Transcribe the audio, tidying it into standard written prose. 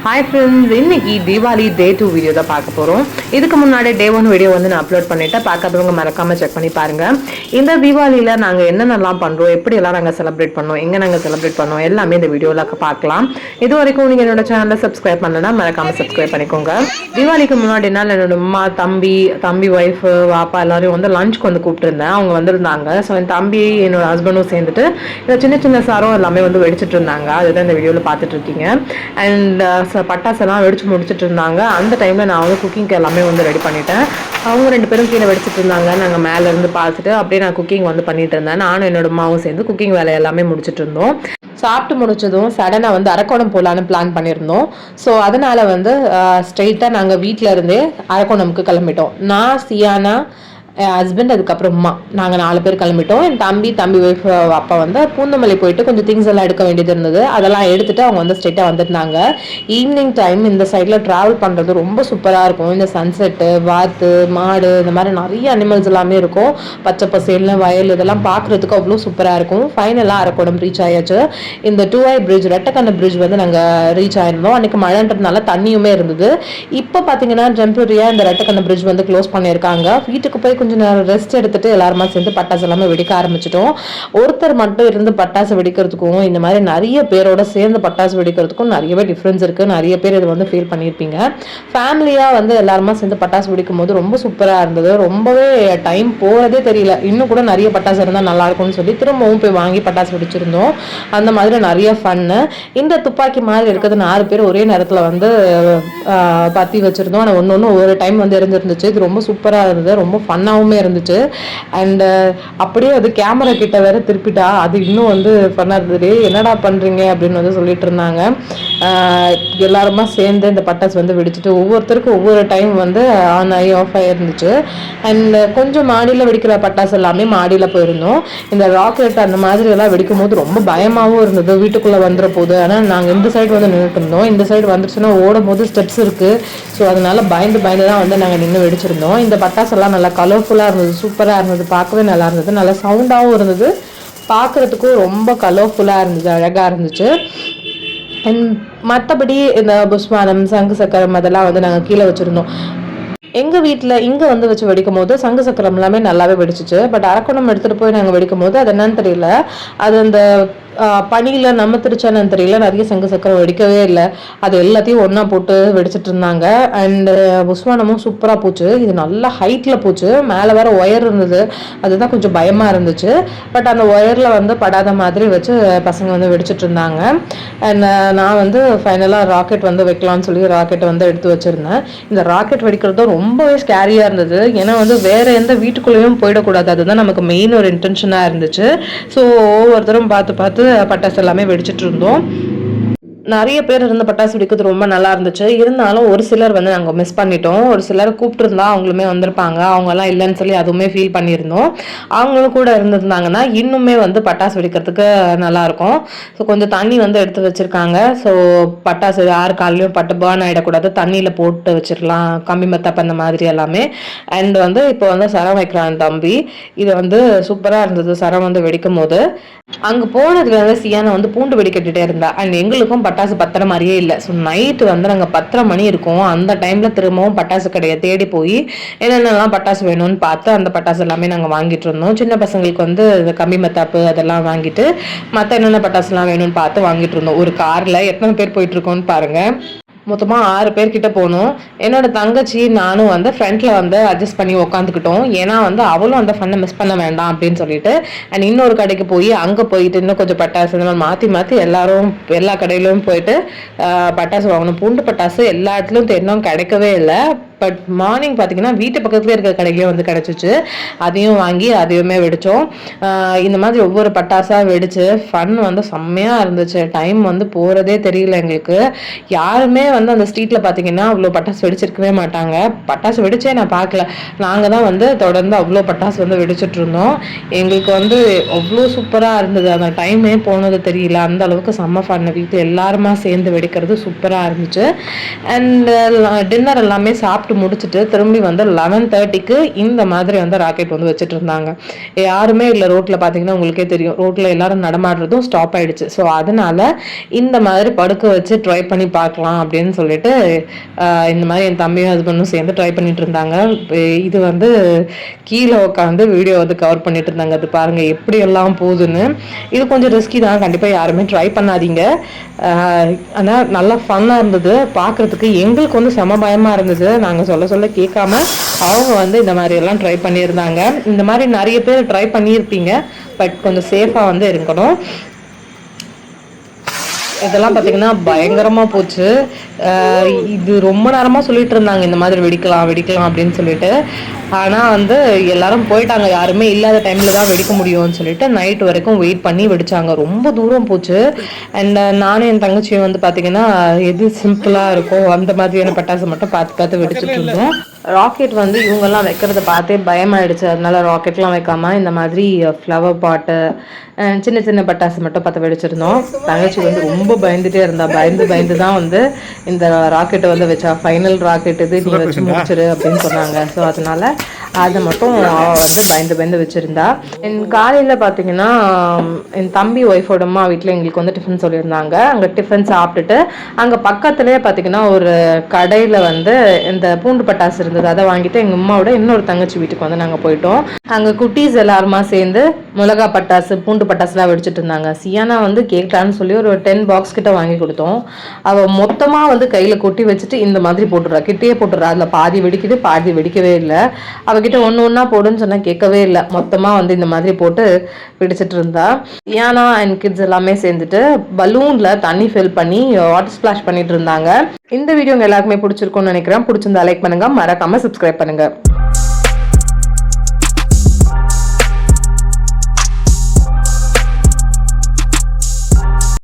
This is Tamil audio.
ஹாய் ஃப்ரெண்ட்ஸ், இன்னைக்கு தீபாவளி டே 2 வீடியோ தான் பார்க்க போகிறோம். இதுக்கு முன்னாடி டே 1 வீடியோ வந்து நான் அப்லோட் பண்ணிவிட்டேன். பார்க்காதவங்க மறக்காமல் செக் பண்ணி பாருங்கள். இந்த தீபாவளியில் நாங்கள் என்னென்னலாம் பண்ணுறோம், எப்படியெல்லாம் நாங்கள் செலிப்ரேட் பண்ணோம், எங்கே நாங்கள் செலிப்ரேட் பண்ணோம் எல்லாமே இந்த வீடியோவில் பார்க்கலாம். இது வரைக்கும் நீங்கள் என்னோட சேனலை சப்ஸ்கிரைப் பண்ணலன்னா மறக்காமல் சப்ஸ்கிரைப் பண்ணிக்கோங்க. தீபாவளிக்கு முன்னாடி நாள் என்னோட அம்மா, தம்பி ஒய்ஃபு, வாப்பா எல்லாரையும் வந்து லஞ்சுக்கு வந்து கூப்பிட்டுருந்தேன். அவங்க வந்திருந்தாங்க. ஸோ என் தம்பி என்னோட ஹஸ்பண்டும் சேர்ந்துட்டு இந்த சின்ன சின்ன சாரம் எல்லாமே வந்து வெடிச்சிட்டு இருந்தாங்க. அதுதான் இந்த வீடியோவில் பார்த்துட்டு இருக்கீங்க. அண்ட் பட்டாசெல்லாம் வெடிச்சு முடிச்சுட்டு இருந்தாங்க. அந்த டைமில் நான் வந்து குக்கிங்க்கு எல்லாமே வந்து ரெடி பண்ணிட்டேன். அவங்க 2 பேரும் கீழே வெடிச்சிட்டு இருந்தாங்க. நாங்கள் மேலேருந்து பார்த்துட்டு அப்படியே நான் குக்கிங் வந்து பண்ணிட்டு இருந்தேன். நானும் என்னோட அம்மாவும் சேர்ந்து குக்கிங் வேலை எல்லாமே முடிச்சுட்டு இருந்தோம். சாப்பிட்டு முடிச்சதும் சடனாக வந்து அரக்கோணம் போகலான்னு பிளான் பண்ணியிருந்தோம். ஸோ அதனால் வந்து ஸ்ட்ரெயிட்டாக நாங்கள் வீட்டில் இருந்தே அரக்கோணமுக்கு கிளம்பிட்டோம். நான், சியானா, என் ஹஸ்பண்ட், அதுக்கப்புறம் அம்மா, நாங்கள் 4 பேர் கிளம்பிட்டோம். என் தம்பி ஒய்ஃப் அப்பா வந்து பூந்தமல்லி போயிட்டு கொஞ்சம் திங்ஸ் எல்லாம் எடுக்க வேண்டியது இருந்தது. அதெல்லாம் எடுத்துகிட்டு அவங்க வந்து ஸ்ட்ரெயிட்டாக வந்துருந்தாங்க. ஈவினிங் டைம் இந்த சைடில் ட்ராவல் பண்ணுறது ரொம்ப சூப்பராக இருக்கும். இந்த சன்செட்டு, வாத்து, மாடு, இந்த மாதிரி நிறைய அனிமல்ஸ் எல்லாமே இருக்கும். பச்சை பசேல்னு வயல் இதெல்லாம் பார்க்குறதுக்கு அவ்வளோ சூப்பராக இருக்கும். ஃபைனலாக அரக்கோணம் ரீச் ஆயாச்சு. இந்த 2i பிரிட்ஜ், ரெட்டக்கண்ண பிரிட்ஜ் வந்து நாங்கள் ரீச் ஆயிருந்தோம். அன்றைக்கி மழைன்றதுனால தண்ணியுமே இருந்தது. இப்போ பார்த்தீங்கன்னா டெம்பரரியாக இந்த ரெட்டக்கண்ண பிரிட்ஜ் வந்து க்ளோஸ் பண்ணியிருக்காங்க. வீட்டுக்கு போய் கொஞ்சம் நேரம் ரெஸ்ட் எடுத்துட்டு எல்லாருமா சேர்ந்து பட்டாசு எல்லாமே வெடிக்க ஆரம்பிச்சிட்டோம். ஒருத்தர் மட்டும் இருந்து பட்டாசு வெடிக்கிறதுக்கும் இந்த மாதிரி நிறைய பேரோட சேர்ந்து பட்டாசு வெடிக்கிறதுக்கும் நிறையவே டிஃப்ரென்ஸ் இருக்கு. நிறைய பேர் இது வந்து ஃபீல் பண்ணியிருப்பீங்க. ஃபேமிலியா வந்து எல்லாருமா சேர்ந்து பட்டாசு வெடிக்கும் போது ரொம்ப சூப்பரா இருந்தது. ரொம்பவே டைம் போறதே தெரியல. இன்னும் கூட நிறைய பட்டாசு இருந்தால் நல்லா இருக்கும்னு சொல்லி திரும்பவும் போய் வாங்கி பட்டாசு வெடிச்சிருந்தோம். அந்த மாதிரி நிறைய ஃபன்னு. இந்த துப்பாக்கி மாதிரி இருக்கிறது 4 பேர் ஒரே நேரத்தில் வந்து பத்தி வச்சிருந்தோம். ஆனால் ஒன்று ஒரு டைம் வந்து இருந்துருந்துச்சு. இது ரொம்ப சூப்பராக இருந்தது. ரொம்ப ஃபன்னாக இருந்துச்சு. அண்ட் அப்படியே அது கேமரா கிட்ட வேற திருப்பிட்டா அது இன்னும் வந்து பண்ணா இருந்தது. என்னடா பண்றீங்க அப்படின்னு வந்து சொல்லிட்டு இருந்தாங்க. எல்லாருமா சேர்ந்து இந்த பட்டாசு வந்து வெடிச்சுட்டு ஒவ்வொருத்தருக்கும் ஒவ்வொரு டைம் வந்து ஆன் ஆகி ஆஃப் ஆகி இருந்துச்சு. அண்ட் கொஞ்சம் மாடியில் வெடிக்கிற பட்டாசு எல்லாமே மாடியில் போயிருந்தோம். இந்த ராக்கெட் அந்த மாதிரி எல்லாம் வெடிக்கும் போது ரொம்ப பயமாகவும் இருந்தது. வீட்டுக்குள்ளே வந்துட போகுது. ஆனால் நாங்கள் இந்த சைடு வந்து நின்றுட்டு இருந்தோம். இந்த சைடு வந்துருச்சுன்னா ஓடும் போது ஸ்டெப்ஸ் இருக்குது. ஸோ அதனால பயந்து தான் வந்து நாங்கள் நின்று வெடிச்சிருந்தோம். இந்த பட்டாசு எல்லாம் நல்லா கலர்ஃபுல்லாக இருந்தது, சூப்பராக இருந்தது, பார்க்கவே நல்லா இருந்தது, நல்லா சவுண்டாகவும் இருந்தது, பார்க்குறதுக்கும் ரொம்ப கலர்ஃபுல்லாக இருந்தது, அழகாக இருந்துச்சு. அண்ட் மற்றபடி இந்த புஷ்வானம், சங்கு சக்கரம் அதெல்லாம் வந்து நாங்கள் கீழே வச்சுருந்தோம். எங்கள் வீட்டில் இங்கே வந்து வச்சு வெடிக்கும் போது சங்கு சக்கரம் எல்லாமே நல்லாவே வெடிச்சிச்சு. பட் அரக்கோணம் எடுத்துகிட்டு போய் நாங்கள் வெடிக்கும் போது அது என்னன்னு தெரியல, அது அந்த பனியில் நம்ம திருச்சானு தெரியல, நிறைய சங்கு சக்கரம் வெடிக்கவே இல்லை. அது எல்லாத்தையும் ஒன்றா போட்டு வெடிச்சிட்டு இருந்தாங்க. அண்டு புஷ்வானமும் சூப்பராக போச்சு. இது நல்லா ஹைட்டில் போச்சு. மேலே வேறு ஒயர் இருந்தது. அதுதான் கொஞ்சம் பயமாக இருந்துச்சு. பட் அந்த ஒயரில் வந்து படாத மாதிரி வச்சு பசங்க வந்து வெடிச்சிட்டு இருந்தாங்க. அண்ட் நான் வந்து ஃபைனலாக ராக்கெட் வந்து வைக்கலாம்னு சொல்லி ராக்கெட்டை வந்து எடுத்து வச்சுருந்தேன். இந்த ராக்கெட் வெடிக்கிறதும் ரொம்பவே ஸ்கேரியாக இருந்தது. ஏன்னா வந்து வேறு எந்த வீட்டுக்குள்ளேயும் போயிடக்கூடாது. அதுதான் நமக்கு மெயின் ஒரு இன்டென்ஷனாக இருந்துச்சு. ஸோ ஒவ்வொருத்தரும் பார்த்து பட்டாசு எல்லாமே வெடிச்சிட்டு இருந்தோம். நிறைய பேர் இருந்த பட்டாசு வெடிக்கிறது ரொம்ப நல்லா இருந்துச்சு. இருந்தாலும் ஒரு சிலர் வந்து நாங்கள் மிஸ் பண்ணிட்டோம். ஒரு சிலர் கூப்பிட்டுருந்தா அவங்களுமே வந்திருப்பாங்க. அவங்கெல்லாம் இல்லைன்னு சொல்லி அதுவுமே ஃபீல் பண்ணியிருந்தோம். அவங்களும் கூட இருந்திருந்தாங்கன்னா இன்னுமே வந்து பட்டாசு வெடிக்கிறதுக்கு நல்லாயிருக்கும். ஸோ கொஞ்சம் தண்ணி வந்து எடுத்து வச்சுருக்காங்க. ஸோ பட்டாசு யார் காலையும் பட்டு பேர்ன் ஆகிடக்கூடாது, தண்ணியில் போட்டு வச்சிடலாம், கம்பி மத்தாப்பு அந்த மாதிரி எல்லாமே. அண்ட் வந்து இப்போ வந்து சரம் வைக்கிறான் தம்பி. இது வந்து சூப்பராக இருந்தது. சரம் வந்து வெடிக்கும் போது அங்கே போனதுல வந்து சியானா வந்து பூண்டு வெடிக்கட்டுட்டே இருந்தா. அண்ட் எங்களுக்கும் பட்டாசு பத்திர மாதிரியே இல்லை. ஸோ நைட்டு வந்து நாங்கள் 10:30 மணி இருக்கும். அந்த டைமில் திரும்பவும் பட்டாசு கடையை தேடி போய் என்னென்னலாம் பட்டாசு வேணும்னு பார்த்து அந்த பட்டாசு எல்லாமே நாங்கள் வாங்கிட்டு இருந்தோம். சின்ன பசங்களுக்கு வந்து இந்த கம்பி மத்தாப்பு அதெல்லாம் வாங்கிட்டு மற்ற என்னென்ன பட்டாசுலாம் வேணும்னு பார்த்து வாங்கிட்டு இருந்தோம். ஒரு காரில் எத்தனை பேர் போயிட்டுருக்கோன்னு பாருங்கள். மொத்தமாக 6 பேர்கிட்ட போகணும். என்னோட தங்கச்சி நானும் வந்து ஃப்ரண்ட்டில் வந்து அட்ஜஸ்ட் பண்ணி உட்காந்துக்கிட்டோம். ஏன்னா வந்து அவளும் அந்த ஃபன்னை மிஸ் பண்ண வேண்டாம் அப்படின்னு சொல்லிட்டு. அண்ட் இன்னொரு கடைக்கு போய் அங்கே போயிட்டு இன்னும் கொஞ்சம் பட்டாசு இந்த மாதிரி மாற்றி எல்லாரும் எல்லா கடையிலும் போயிட்டு பட்டாசு வாங்கணும். பூண்டு பட்டாசு எல்லா இடத்துலையும் தேடினோம், கிடைக்கவே இல்லை. பட் மார்னிங் பார்த்தீங்கன்னா வீட்டு பக்கத்துலேயே இருக்கிற கடையிலேயே வந்து கிடச்சிச்சு. அதையும் வாங்கி அதையுமே வெடித்தோம். இந்த மாதிரி ஒவ்வொரு பட்டாசாக வெடித்து ஃபன் வந்து செம்மையாக இருந்துச்சு. டைம் வந்து போகிறதே தெரியல எங்களுக்கு. யாருமே வந்து அந்த ஸ்ட்ரீட்டில் பார்த்தீங்கன்னா அவ்வளோ பட்டாசு வெடிச்சிருக்கவே மாட்டாங்க. பட்டாசு வெடிச்சே நான் பார்க்கல. நாங்கள் தான் வந்து தொடர்ந்து அவ்வளோ பட்டாசு வந்து வெடிச்சிட்டு இருந்தோம். எங்களுக்கு வந்து அவ்வளோ சூப்பராக இருந்தது. அந்த டைமே போனது தெரியல. அந்த அளவுக்கு செம்ம ஃபன். வீட்டில் எல்லாருமா சேர்ந்து வெடிக்கிறது சூப்பராக இருந்துச்சு. அண்ட் டின்னர் எல்லாமே சாப்பிட்டு சாப்பிட்டு முடிச்சுட்டு திரும்பி வந்து 11:30க்கு இந்த மாதிரி வந்து ராக்கெட் வந்து வச்சுட்டு இருந்தாங்க. யாருமே இல்லை ரோட்டில். பார்த்தீங்கன்னா உங்களுக்கே தெரியும், ரோட்டில் எல்லாரும் நடமாடுறதும் ஸ்டாப் ஆயிடுச்சு. ஸோ அதனால இந்த மாதிரி படுக்க வச்சு ட்ரை பண்ணி பார்க்கலாம் அப்படின்னு சொல்லிட்டு இந்த மாதிரி என் தம்பியும் ஹஸ்பண்டும் சேர்ந்து ட்ரை பண்ணிட்டு இருந்தாங்க. இது வந்து கீழே உட்காந்து வீடியோ வந்து கவர் பண்ணிட்டு இருந்தாங்க. அது பாருங்க எப்படி எல்லாம் போகுதுன்னு. இது கொஞ்சம் ரிஸ்கி தான், கண்டிப்பாக யாருமே ட்ரை பண்ணாதீங்க. ஆனால் நல்லா ஃபன்னாக இருந்தது பார்க்குறதுக்கு. எங்களுக்கு வந்து செம பயமாக இருந்தது. நாங்கள் சொல்ல சொல்ல கேட்காம அவங்க வந்து இந்த மாதிரி எல்லாம் ட்ரை பண்ணியிருந்தாங்க. இந்த மாதிரி நிறைய பேர் ட்ரை பண்ணியிருப்பீங்க, பட் கொஞ்சம் சேஃபாக வந்து இருக்கணும். இதெல்லாம் பார்த்தீங்கன்னா பயங்கரமாக போச்சு. இது ரொம்ப நேரமாக சொல்லிட்டு இருந்தாங்க இந்த மாதிரி வெடிக்கலாம் வெடிக்கலாம் அப்படின்னு சொல்லிட்டு. ஆனால் வந்து எல்லாரும் போயிட்டாங்க, யாருமே இல்லாத டைமில் தான் வெடிக்க முடியும்னு சொல்லிட்டு நைட் வரைக்கும் வெயிட் பண்ணி வெடிச்சாங்க. ரொம்ப தூரம் போச்சு. அண்ட் நானும் என் தங்கச்சியும் வந்து பார்த்தீங்கன்னா எது சிம்பிளாக இருக்கோ அந்த மாதிரியான பட்டாசு மட்டும் பார்த்து பார்த்து வெடிச்சிட்டு இருந்தோம். ராக்கெட் வந்து இவங்கெல்லாம் வைக்கிறத பார்த்தே பயமாயிடுச்சு. அதனால ராக்கெட்லாம் வைக்காம இந்த மாதிரி ஃப்ளவர் பாட்டு சின்ன சின்ன பட்டாசு மட்டும் பார்த்து வெடிச்சிருந்தோம். தங்கச்சி வந்து ரொம்ப பயந்துட்டே இருந்தா. பயந்து தான் வந்து இந்த ராக்கெட்டை வந்து வச்சா. ஃபைனல் ராக்கெட் இது, நீ வச்சு முடிச்சிரு அப்படின்னு சொன்னாங்க. ஸோ அதனால அதை மட்டும் வந்து பயந்து வச்சுருந்தா. என் காலையில் பார்த்தீங்கன்னா என் தம்பி ஒய்ஃபோட அம்மா வீட்டில் எங்களுக்கு வந்து டிஃபன் சொல்லியிருந்தாங்க. அங்கே டிஃபன் சாப்பிட்டுட்டு அங்கே பக்கத்துலேயே பார்த்தீங்கன்னா ஒரு கடையில் வந்து இந்த பூண்டு பட்டாசு இருந்தது. அதை வாங்கிட்டு எங்கள் அம்மாவோட இன்னொரு தங்கச்சி வீட்டுக்கு வந்து நாங்கள் போயிட்டோம். அங்கே குட்டீஸ் எல்லாருமா சேர்ந்து மிளகா பட்டாசு பூண்டு பட்டாசுலாம் வெடிச்சிட்டு இருந்தாங்க. சியானா வந்து கேட்கலான்னு சொல்லி ஒரு 10 பாக்ஸ் கிட்ட வாங்கி கொடுத்தோம். அவள் மொத்தமாக வந்து கையில் கொட்டி வச்சுட்டு இந்த மாதிரி போட்டுடுறா, கிட்டேயே போட்டுடுறா. அதில் பாதி வெடிக்குது, பாதி வெடிக்கவே இல்லை. அவகிட்ட ஒன்று ஒன்றா போடுன்னு சொன்னால் கேட்கவே இல்லை. மொத்தமாக வந்து இந்த மாதிரி போட்டு வெடிச்சிட்டு இருந்தா. சியானா அண்ட் கிட்ஸ் எல்லாமே சேர்ந்துட்டு பலூனில் தண்ணி ஃபில் பண்ணி வாட்டர் ஸ்பிளாஷ் பண்ணிட்டு இருந்தாங்க. இந்த வீடியோ உங்க எல்லாருக்குமே பிடிச்சிருக்கும்னு நினைக்கிறேன். பிடிச்சிருந்தா லைக் பண்ணுங்க, மறக்காம சப்ஸ்கிரைப் பண்ணுங்க.